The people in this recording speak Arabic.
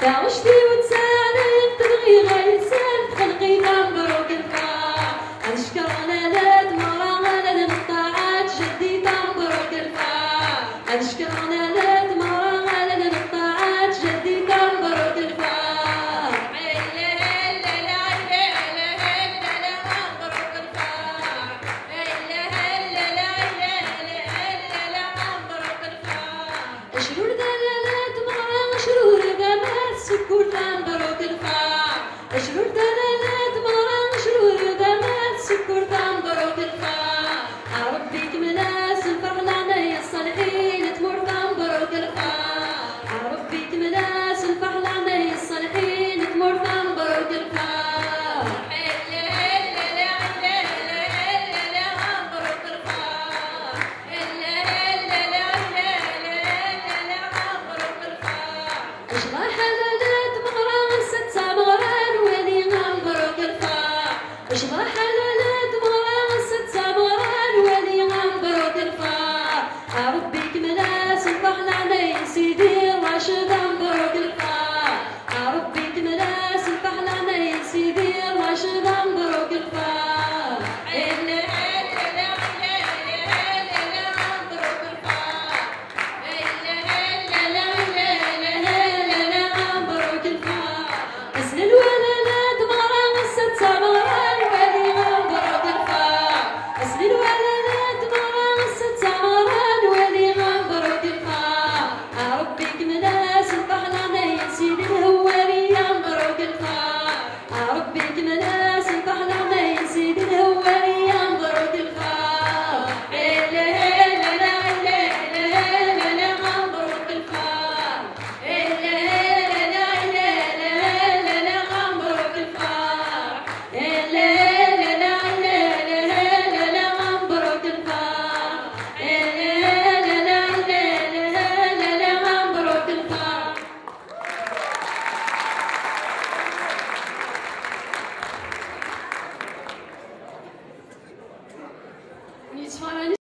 يا رشدي وتسالم تبغي غيسان خلقي مبروك الفرح أنشكرنا لا تمرة لا نقطعات جدي مبروك الفرح أنشكرنا لا تمرة لا نقطعات جدي مبروك الفرح شرور دلالات مرة شرور دمات سكور مبروك الفرح شرور دلالات مرة شرور دمات سكور مبروك الفرح ربي تملاس الفرح لعنايا الصالحين تمر مبروك الفرح ربي تملاس الفرح لعنايا الصالحين تمر مبروك الفرح اشبه حلالات مغرى ست مغران ولي مبروك الفرح ربي كملاس الفرح لعنايا سيدي الراشد